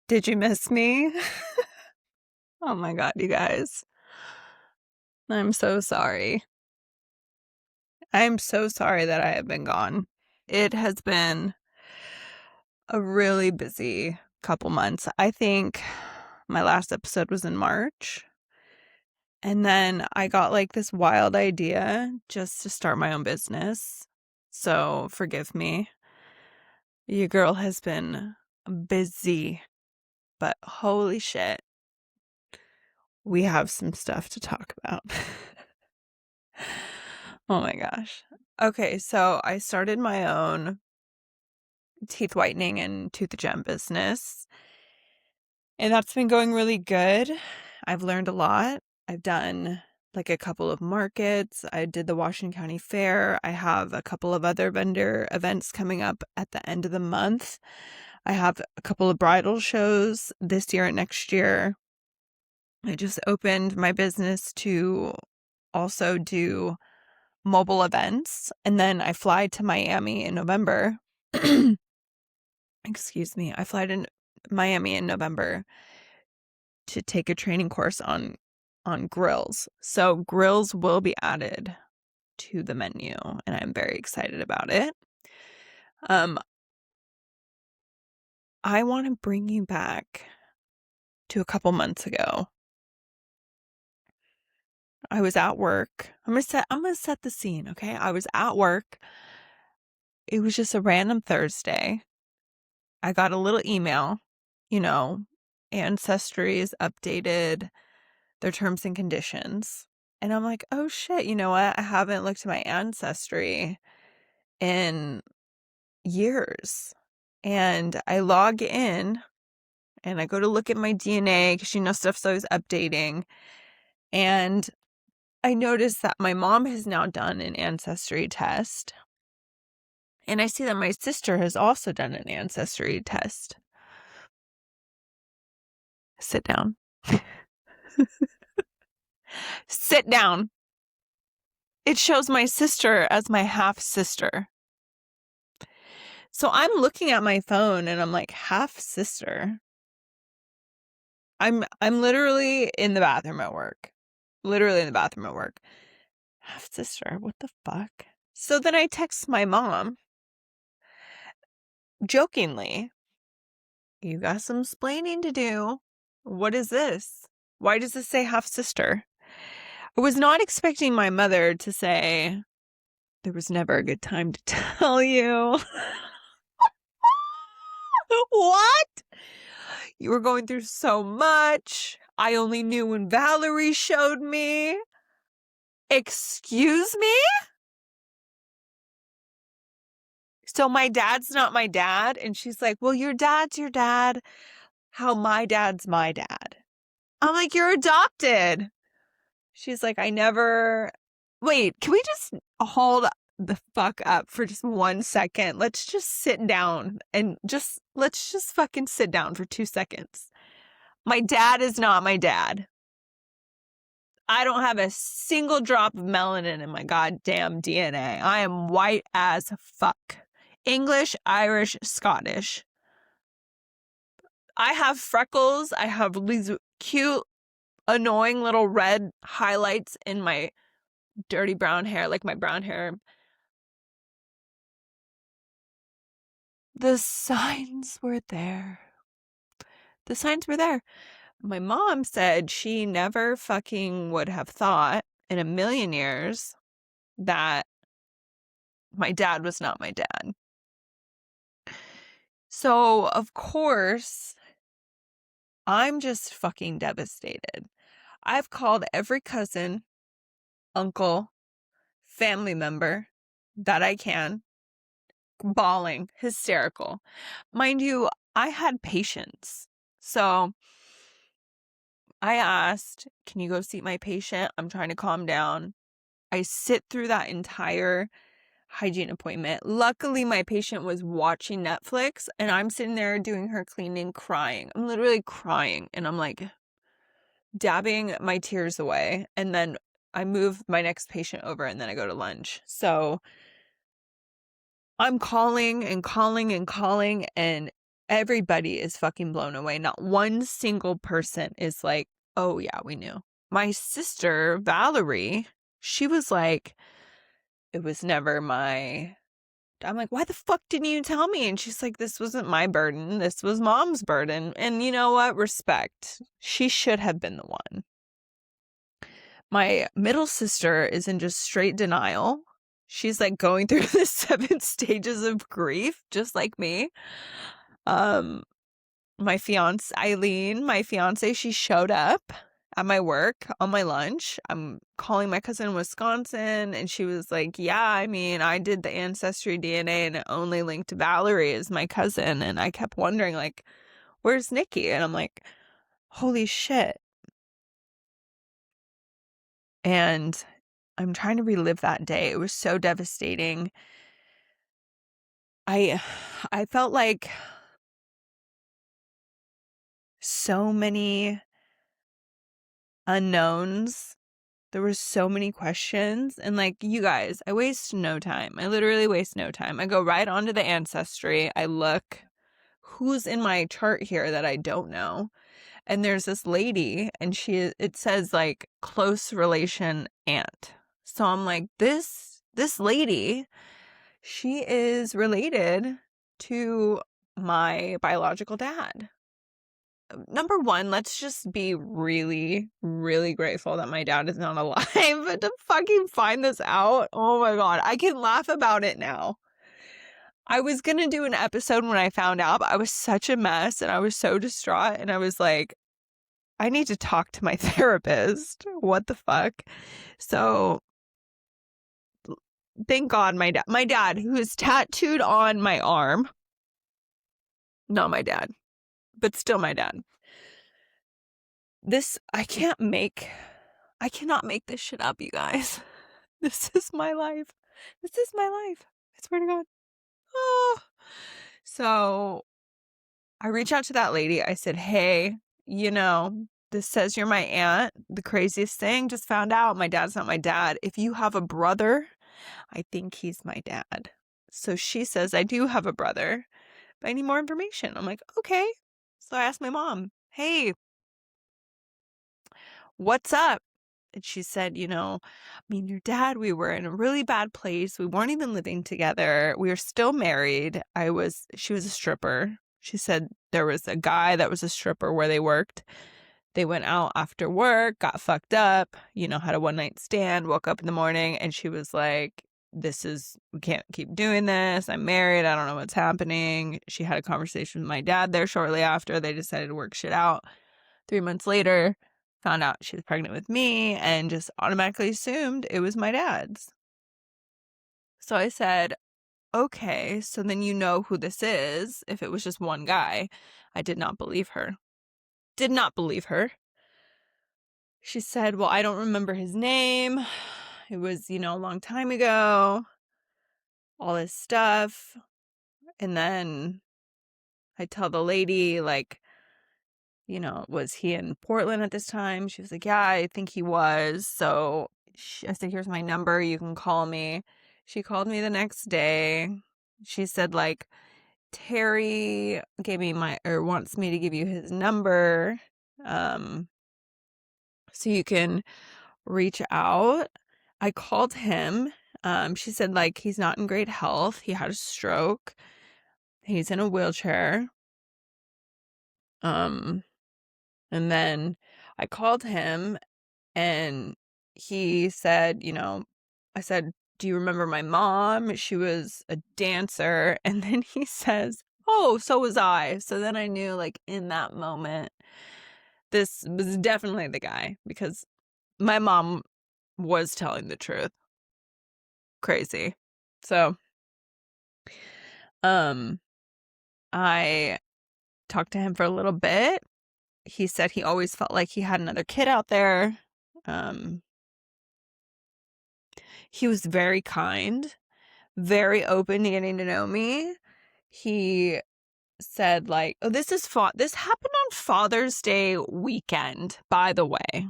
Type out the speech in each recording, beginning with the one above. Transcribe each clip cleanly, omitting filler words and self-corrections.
Did you miss me? Oh my God, you guys. I'm so sorry. I'm so sorry that I have been gone. It has been a really busy couple months. I think my last episode was in March. And then I got like this wild idea just to start my own business. So forgive me. Your girl has been busy, but holy shit, we have some stuff to talk about. Oh my gosh. Okay, so I started my own teeth whitening and tooth gem business, and that's been going really good. I've learned a lot. I've done like a couple of markets. I did the Washington County Fair. I have a couple of other vendor events coming up at the end of the month. I have a couple of bridal shows this year and next year. I just opened my business to also do mobile events, and then I fly to Miami in November. Excuse me. I fly to Miami in November to take a training course on grills. So grills will be added to the menu, and I'm very excited about it. I want to bring you back to a couple months ago. I was at work. I'm gonna set the scene, okay? I was at work. It was just a random Thursday. I got a little email, Ancestry has updated their terms and conditions. And I'm like, oh shit, you know what? I haven't looked at my Ancestry in years. And I log in and I go to look at my DNA because, stuff's always updating. And I noticed that my mom has now done an Ancestry test. And I see that my sister has also done an Ancestry test. Sit down. Sit down. It shows my sister as my half sister. So I'm looking at my phone and I'm like, half sister. I'm literally in the bathroom at work. Literally in the bathroom at work. Half sister, what the fuck? So then I text my mom jokingly, you got some splaining to do. What is this? Why does this say half sister? I was not expecting my mother to say, there was never a good time to tell you. What? You were going through so much. I only knew when Valerie showed me. Excuse me? So my dad's not my dad? And she's like, well, your dad's your dad. How my dad's my dad. I'm like, you're adopted. She's like, I never... Wait, can we just hold the fuck up for just 1 second? Let's just sit down and let's just fucking sit down for 2 seconds. My dad is not my dad. I don't have a single drop of melanin in my goddamn DNA. I am white as fuck. English, Irish, Scottish. I have freckles. I have these cute, annoying little red highlights in my dirty brown hair, like my brown hair. The signs were there. The signs were there. My mom said she never fucking would have thought in a million years that my dad was not my dad. So, of course, I'm just fucking devastated. I've called every cousin, uncle, family member that I can, bawling, hysterical. Mind you, I had patience. So I asked, can you go see my patient? I'm trying to calm down. I sit through that entire hygiene appointment. Luckily, my patient was watching Netflix and I'm sitting there doing her cleaning, crying. I'm literally crying and I'm like dabbing my tears away. And then I move my next patient over and then I go to lunch. So I'm calling and calling and calling, and everybody is fucking blown away. Not one single person is like, oh yeah, we knew. My sister, Valerie, she was like, it was never my. I'm like, why the fuck didn't you tell me? And she's like, this wasn't my burden. This was mom's burden. And you know what? Respect. She should have been the one. My middle sister is in just straight denial. She's like going through the 7 stages of grief, just like me. My fiance, Eileen, my fiance, she showed up at my work on my lunch. I'm calling my cousin in Wisconsin, and she was like, yeah, I mean, I did the ancestry DNA and it only linked Valerie as my cousin. And I kept wondering, like, where's Nikki? And I'm like, holy shit. And I'm trying to relive that day. It was so devastating. I felt like so many unknowns. There were so many questions. And like, you guys, I waste no time. I literally waste no time. I go right onto the ancestry. I look who's in my chart here that I don't know. And there's this lady, and it says like close relation aunt. So I'm like, this lady, she is related to my biological dad. Number one, let's just be really, really grateful that my dad is not alive to fucking find this out. Oh my God. I can laugh about it now. I was going to do an episode when I found out, but I was such a mess and I was so distraught. And I was like, I need to talk to my therapist. What the fuck? So thank God my dad, who is tattooed on my arm, not my dad, but still my dad. I cannot make this shit up, you guys. This is my life. This is my life. I swear to God. Oh. So I reached out to that lady. I said, hey, this says you're my aunt. The craziest thing, just found out my dad's not my dad. If you have a brother, I think he's my dad. So she says, I do have a brother, but I need more information. I'm like, okay. So I asked my mom, hey, what's up? And she said, your dad, we were in a really bad place. We weren't even living together. We were still married. She was a stripper. She said there was a guy that was a stripper where they worked. They went out after work, got fucked up, had a one-night stand, woke up in the morning, and she was like, we can't keep doing this. I'm married. I don't know what's happening. She had a conversation with my dad there shortly after. They decided to work shit out. 3 months later, found out she was pregnant with me and just automatically assumed it was my dad's. So I said, okay, so then you know who this is if it was just one guy. I did not believe her. Did not believe her. She said, well, I don't remember his name. It was, a long time ago. All this stuff. And then I tell the lady, like, was he in Portland at this time? She was like, yeah, I think he was. So I said, here's my number. You can call me. She called me the next day. She said, like, Terry gave me wants me to give you his number. So you can reach out. I called him. She said, like, he's not in great health. He had a stroke. He's in a wheelchair. And then I called him and he said, I said, do you remember my mom? She was a dancer. And then he says, oh, so was I. So then I knew, like, in that moment, this was definitely the guy because my mom was telling the truth. Crazy. So, I talked to him for a little bit. He said he always felt like he had another kid out there. He was very kind, very open to getting to know me. He said, like, oh, this happened on Father's Day weekend, by the way.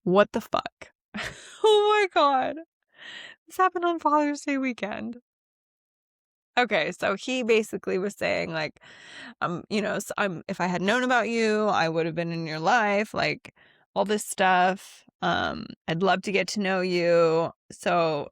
What the fuck? Oh my God. This happened on Father's Day weekend. Okay, so he basically was saying like, if I had known about you, I would have been in your life, like all this stuff. I'd love to get to know you. So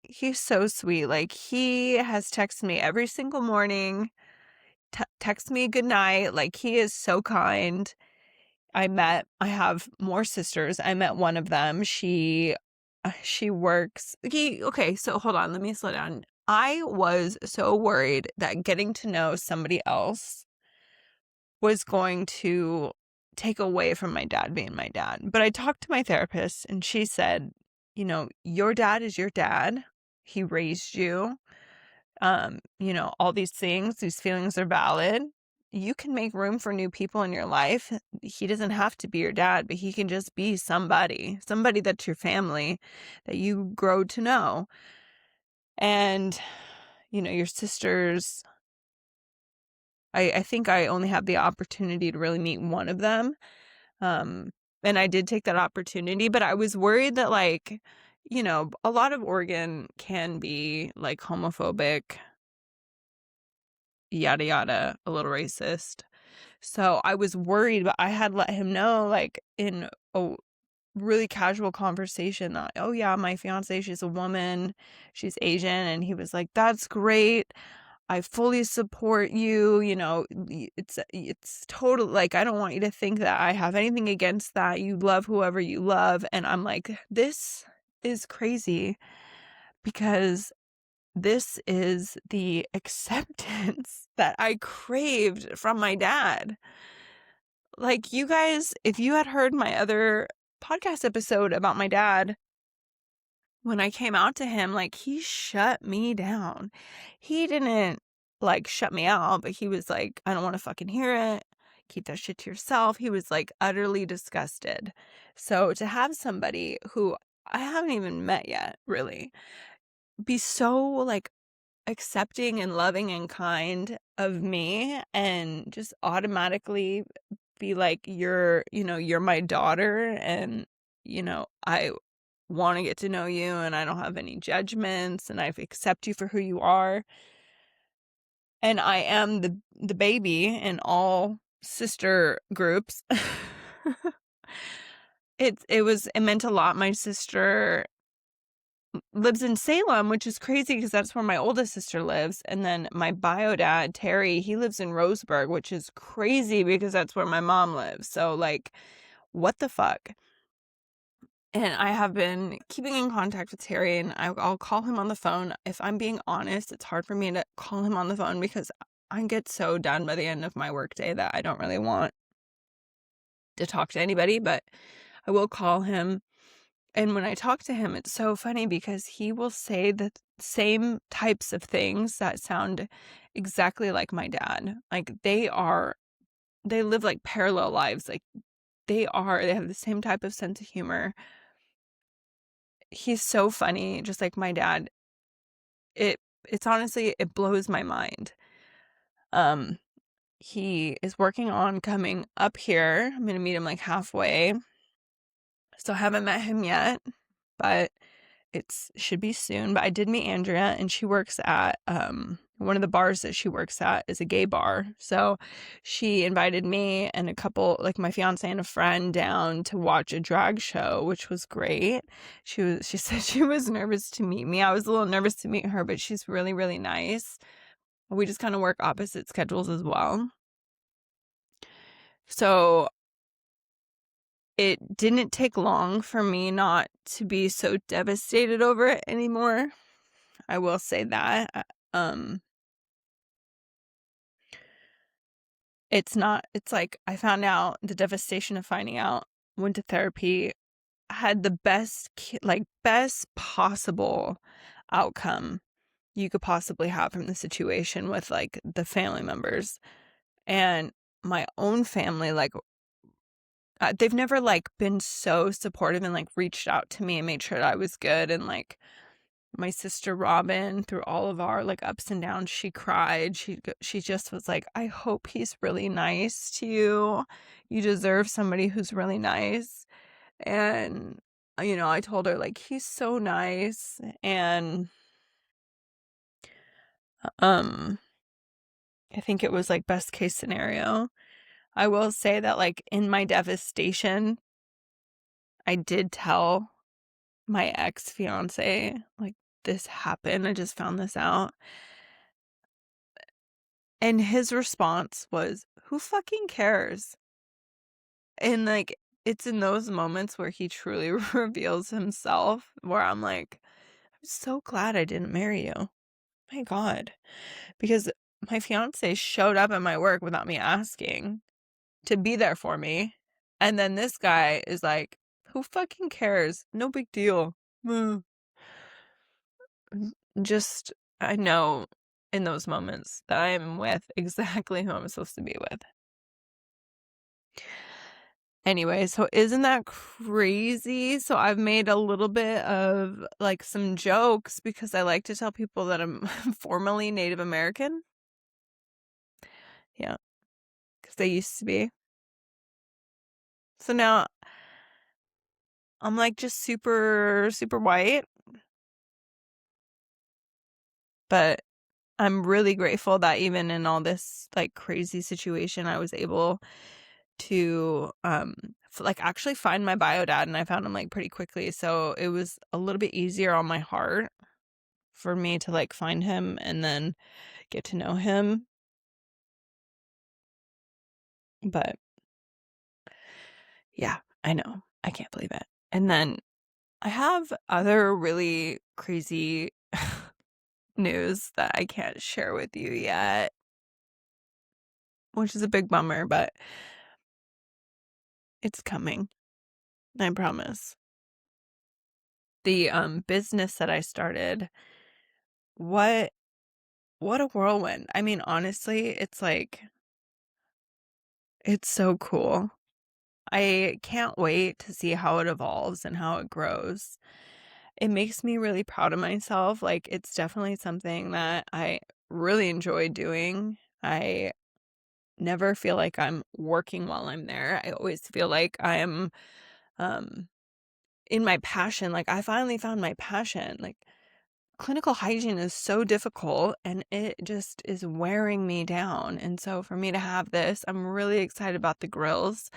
he's so sweet. Like he has texted me every single morning, text me good night. Like he is so kind. I have more sisters. I met one of them. She works. Okay, so hold on, let me slow down. I was so worried that getting to know somebody else was going to take away from my dad being my dad. But I talked to my therapist and she said, your dad is your dad. He raised you. All these things, these feelings are valid. You can make room for new people in your life. He doesn't have to be your dad, but he can just be somebody that's your family that you grow to know. And, your sisters, I think I only have the opportunity to really meet one of them. And I did take that opportunity, but I was worried that a lot of Oregon can be like homophobic, yada yada, a little racist. So I was worried, but I had let him know like in a really casual conversation that, oh yeah, my fiance, she's a woman, she's Asian. And he was like, that's great. I fully support you. It's totally like, I don't want you to think that I have anything against that. You love whoever you love. And I'm like, this is crazy because this is the acceptance that I craved from my dad. Like, you guys, if you had heard my other podcast episode about my dad, when I came out to him, like, he shut me down. He didn't, like, shut me out, but he was like, I don't want to fucking hear it. Keep that shit to yourself. He was, like, utterly disgusted. So to have somebody who I haven't even met yet, really, be so, like, accepting and loving and kind of me and just automatically be like, you're my daughter, and I want to get to know you, and I don't have any judgments, and I accept you for who you are, and I am the baby in all sister groups. It meant a lot. My sister lives in Salem, which is crazy because that's where my oldest sister lives. And then my bio dad, Terry, he lives in Roseburg, which is crazy because that's where my mom lives. So, like, what the fuck? And I have been keeping in contact with Terry, and I'll call him on the phone. If I'm being honest, it's hard for me to call him on the phone because I get so done by the end of my workday that I don't really want to talk to anybody, but I will call him. And when I talk to him, it's so funny because he will say the same types of things that sound exactly like my dad. Like they live like parallel lives. Like they have the same type of sense of humor. He's so funny, just like my dad. It's honestly, it blows my mind. He is working on coming up here. I'm going to meet him like halfway. Still haven't met him yet, but it should be soon. But I did meet Andrea, and she works at one of the bars that she works at is a gay bar. So she invited me and a couple, like my fiance and a friend, down to watch a drag show, which was great. She said she was nervous to meet me. I was a little nervous to meet her, but she's really, really nice. We just kind of work opposite schedules as well. So it didn't take long for me not to be so devastated over it anymore. I will say that. It's like I found out the devastation of finding out, went to therapy, had the best possible outcome you could possibly have from the situation with like the family members. And my own family, like, they've never like been so supportive and like reached out to me and made sure that I was good. And like my sister Robin, through all of our like ups and downs, she cried. She just was like, I hope he's really nice to you. You deserve somebody who's really nice. And I told her like, he's so nice. And I think it was like best case scenario. I will say that like in my devastation, I did tell my ex-fiance, like, this happened. I just found this out. And his response was, who fucking cares? And like, it's in those moments where he truly reveals himself, where I'm like, I'm so glad I didn't marry you. My God. Because my fiance showed up at my work without me asking to be there for me. And then this guy is like, who fucking cares? No big deal. Just, I know in those moments that I am with exactly who I'm supposed to be with. Anyway, so isn't that crazy? So I've made a little bit of like some jokes because I like to tell people that I'm formerly Native American. Yeah, because they used to be. So now I'm like just super, super white. But I'm really grateful that even in all this like crazy situation, I was able to like actually find my bio dad, and I found him like pretty quickly. So it was a little bit easier on my heart for me to like find him and then get to know him. But yeah, I know. I can't believe it. And then I have other really crazy news that I can't share with you yet, which is a big bummer, but it's coming. I promise. The business that I started, what a whirlwind. I mean, honestly, it's like, it's so cool. I can't wait to see how it evolves and how it grows. It makes me really proud of myself. Like, it's definitely something that I really enjoy doing. I never feel like I'm working while I'm there. I always feel like I'm in my passion. Like, I finally found my passion. Like, clinical hygiene is so difficult and it just is wearing me down. And so for me to have this, I'm really excited about the grills.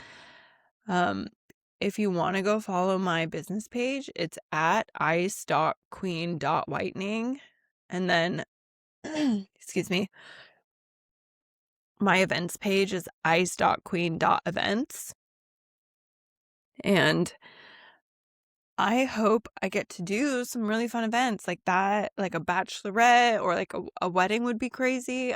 If you want to go follow my business page, it's at ice.queen.whitening. And then, excuse me, my events page is ice.queen.events. And I hope I get to do some really fun events like that, like a bachelorette or like a wedding would be crazy.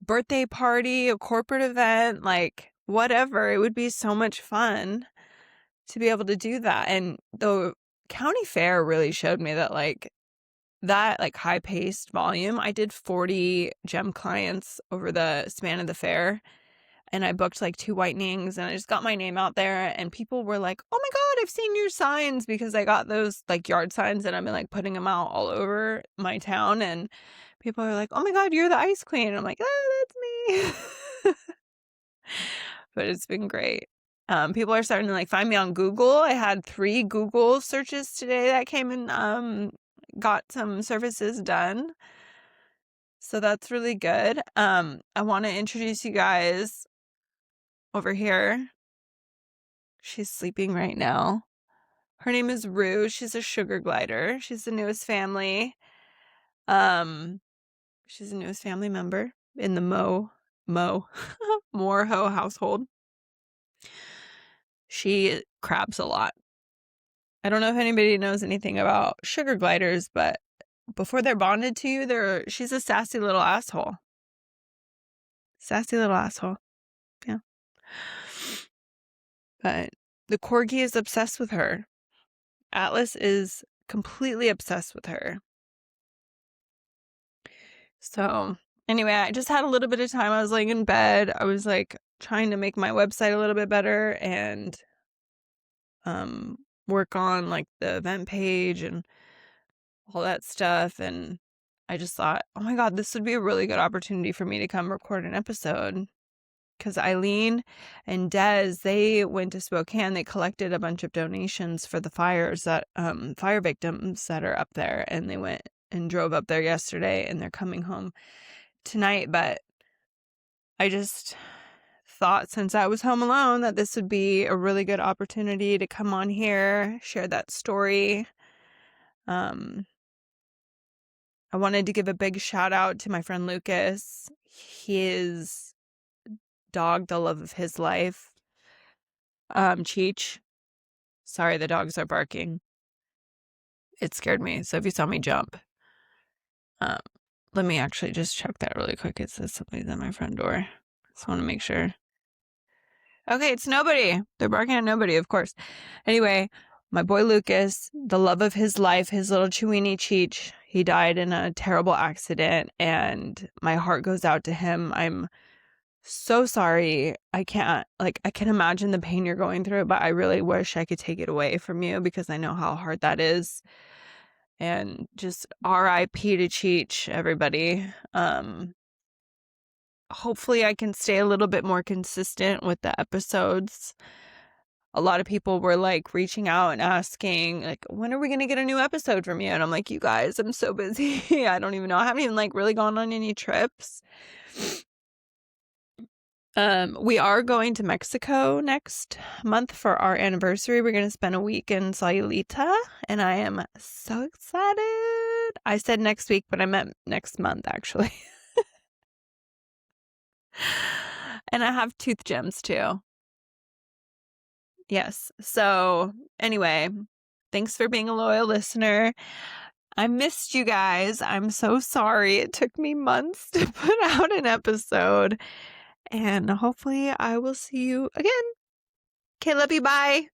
Birthday party, a corporate event, like whatever. It would be so much fun to be able to do that. And the county fair really showed me that that high-paced volume. I did 40 gem clients over the span of the fair. And I booked like 2 whitenings and I just got my name out there and people were like, oh my God, I've seen your signs, because I got those like yard signs and I've been like putting them out all over my town. And people are like, oh my God, you're the ice queen. And I'm like, oh, that's me. But it's been great. People are starting to like find me on Google. I had 3 Google searches today that came and got some services done. So that's really good. I want to introduce you guys over here. She's sleeping right now. Her name is Rue. She's a sugar glider. She's the newest family. She's the newest family member in the Moreho household. She crabs a lot. I don't know if anybody knows anything about sugar gliders, but before they're bonded to you, she's a sassy little asshole. Sassy little asshole. Yeah. But the corgi is obsessed with her. Atlas is completely obsessed with her. So anyway, I just had a little bit of time. I was laying in bed. I was like trying to make my website a little bit better and work on like the event page and all that stuff. And I just thought, oh my God, this would be a really good opportunity for me to come record an episode. Because Eileen and Des, they went to Spokane. They collected a bunch of donations for the fires that fire victims that are up there, and they went and drove up there yesterday, and they're coming home tonight. But I just thought, since I was home alone, that this would be a really good opportunity to come on here, share that story. I wanted to give a big shout out to my friend Lucas. His dog, the love of his life, Cheech. Sorry, the dogs are barking. It scared me. So if you saw me jump, let me actually just check that really quick. It says somebody's at my front door. Just want to make sure. Okay, it's nobody. They're barking at nobody, of course. Anyway, my boy Lucas, the love of his life, his little Chewini Cheech, he died in a terrible accident, and my heart goes out to him. I'm so sorry. I can imagine the pain you're going through, but I really wish I could take it away from you, because I know how hard that is. And just R.I.P. to Cheech, everybody. Hopefully I can stay a little bit more consistent with the episodes. A lot of people were like reaching out and asking, like, when are we going to get a new episode from you? And I'm like, you guys, I'm so busy. I don't even know. I haven't even like really gone on any trips. We are going to Mexico next month for our anniversary. We're going to spend a week in Sayulita, and I am so excited. I said next week, but I meant next month, actually. And I have tooth gems too. Yes. So anyway, thanks for being a loyal listener. I missed you guys. I'm so sorry. It took me months to put out an episode. And hopefully I will see you again. Okay, love you. Bye.